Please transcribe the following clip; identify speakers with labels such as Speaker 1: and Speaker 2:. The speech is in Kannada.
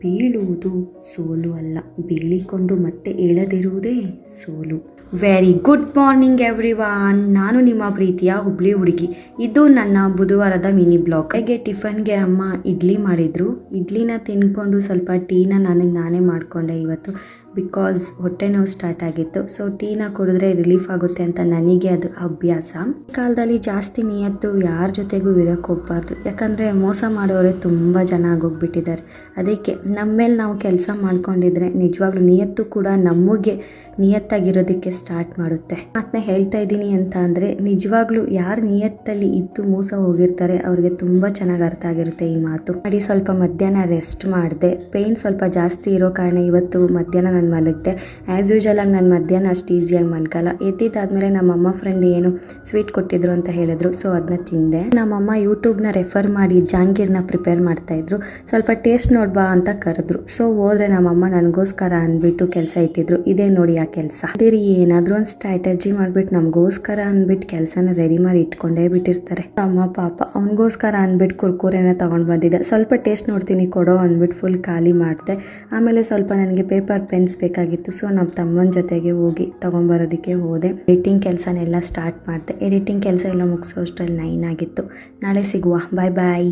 Speaker 1: ಬೀಳುವುದು ಸೋಲು ಅಲ್ಲ, ಬೀಳಿಕೊಂಡು ಮತ್ತೆ ಏಳದಿರುವುದೇ ಸೋಲು. Very good morning everyone. ನಾನು ನಿಮ್ಮ ಪ್ರೀತಿಯ ಹುಬ್ಳಿ ಹುಡುಗಿ. ಇದು ನನ್ನ ಬುಧವಾರದ ಮಿನಿ ಬ್ಲಾಗ್. ಹಾಗೆ ಟಿಫನ್ಗೆ ಅಮ್ಮ ಇಡ್ಲಿ ಮಾಡಿದ್ರು. ಇಡ್ಲಿನ ತಿನ್ಕೊಂಡು ಸ್ವಲ್ಪ ಟೀನ ನನಗೆ ನಾನೇ ಮಾಡಿಕೊಂಡೆ ಇವತ್ತು. ಬಿಕಾಸ್ ಹೊಟ್ಟೆ ನೋವು ಸ್ಟಾರ್ಟ್ ಆಗಿತ್ತು. ಸೊ ಟೀನ ಕುಡಿದ್ರೆ ರಿಲೀಫ್ ಆಗುತ್ತೆ ಅಂತ ನನಗೆ ಅದು ಅಭ್ಯಾಸ. ಈ ಕಾಲದಲ್ಲಿ ಜಾಸ್ತಿ ನಿಯತ್ತು ಯಾರ ಜೊತೆಗೂ ಇರೋಕ್ಕೆ ಹೋಗ್ಬಾರ್ದು. ಯಾಕಂದರೆ ಮೋಸ ಮಾಡೋರೇ ತುಂಬ ಜನ ಆಗೋಗ್ಬಿಟ್ಟಿದ್ದಾರೆ. ಅದಕ್ಕೆ ನಮ್ಮ ಮೇಲೆ ನಾವು ಕೆಲಸ ಮಾಡ್ಕೊಂಡಿದ್ರೆ ನಿಜವಾಗ್ಲೂ ನಿಯತ್ತು ಕೂಡ ನಮಗೆ ನಿಯತ್ತಾಗಿರೋದಕ್ಕೆ ಸ್ಟಾರ್ಟ್ ಮಾಡುತ್ತೆ. ಮಾತನ್ನ ಹೇಳ್ತಾ ಇದ್ದೀನಿ ಅಂತ ಅಂದರೆ ನಿಜವಾಗ್ಲೂ ಯಾರು ನಿಯತ್ತಲ್ಲಿ ಇದ್ದು ಮೋಸ ಹೋಗಿರ್ತಾರೆ ಅವ್ರಿಗೆ ತುಂಬ ಚೆನ್ನಾಗಿ ಅರ್ಥ ಆಗಿರುತ್ತೆ ಈ ಮಾತು. ಮಾಡಿ ಸ್ವಲ್ಪ ಮಧ್ಯಾಹ್ನ ರೆಸ್ಟ್ ಮಾಡಿದೆ. ಪೇಯ್ನ್ ಸ್ವಲ್ಪ ಜಾಸ್ತಿ ಇರೋ ಕಾರಣ ಇವತ್ತು ಮಧ್ಯಾಹ್ನ ನಾನು ಮಲಗಿದೆ. ಆ್ಯಸ್ ಯೂಶಲ್ ಆಗಿ ನಾನು ಮಧ್ಯಾಹ್ನ ಅಷ್ಟು ಈಸಿಯಾಗಿ ಮಲ್ಗಲ್ಲ. ಎದ್ದಿದ್ದಾದ್ಮೇಲೆ ನಮ್ಮಮ್ಮ ಫ್ರೆಂಡ್ ಏನು ಸ್ವೀಟ್ ಕೊಟ್ಟಿದ್ರು ಅಂತ ಹೇಳಿದ್ರು. ಸೊ ಅದನ್ನ ತಿಂದೆ. ನಮ್ಮಮ್ಮ ಯೂಟ್ಯೂಬ್ನ ರೆಫರ್ ಮಾಡಿ ಜಾಂಗೀರ್ನ ಪ್ರಿಪೇರ್ ಮಾಡ್ತಾಯಿದ್ರು. ಸ್ವಲ್ಪ ಟೇಸ್ಟ್ ನೋಡ್ಬಾ ಅಂತ ಕರೆದ್ರು. ಸೊ ಹೋದ್ರೆ ನಮ್ಮಮ್ಮ ನನಗೋಸ್ಕರ ಅಂದ್ಬಿಟ್ಟು ಕೆಲಸ ಇಟ್ಟಿದ್ರು. ಇದೇ ನೋಡಿ ಆ ಕೆಲಸ. ಅದೇ ಏನಾದರೂ ಒಂದು ಸ್ಟ್ರಾಟಜಿ ಮಾಡಿಬಿಟ್ಟು ನಮಗೋಸ್ಕರ ಅಂದ್ಬಿಟ್ಟು ಕೆಲಸನ ರೆಡಿ ಮಾಡಿ ಇಟ್ಕೊಂಡೇ ಬಿಟ್ಟಿರ್ತಾರೆ. ಅಮ್ಮ ಪಾಪ ಅವನಿಗೋಸ್ಕರ ಅಂದ್ಬಿಟ್ಟು ಕುರ್ಕುರೆನ ತೊಗೊಂಡು ಬಂದಿದ್ದೆ. ಸ್ವಲ್ಪ ಟೇಸ್ಟ್ ನೋಡ್ತೀನಿ ಕೊಡೋ ಅಂದ್ಬಿಟ್ಟು ಫುಲ್ ಖಾಲಿ ಮಾಡಿದೆ. ಆಮೇಲೆ ಸ್ವಲ್ಪ ನನಗೆ ಪೇಪರ್ ಪೆನ್ಸ್ ಬೇಕಾಗಿತ್ತು. ಸೊ ನಮ್ಮ ತಮ್ಮನ ಜೊತೆಗೆ ಹೋಗಿ ತೊಗೊಂಬರೋದಕ್ಕೆ ಹೋದೆ. ಎಡಿಟಿಂಗ್ ಕೆಲಸನೆಲ್ಲ ಸ್ಟಾರ್ಟ್ ಮಾಡಿದೆ. ಎಡಿಟಿಂಗ್ ಕೆಲಸ ಎಲ್ಲ ಮುಗಿಸೋ ಅಷ್ಟರಲ್ಲಿ 9 ಆಗಿತ್ತು. ನಾಳೆ ಸಿಗುವ. ಬಾಯ್ ಬಾಯ್.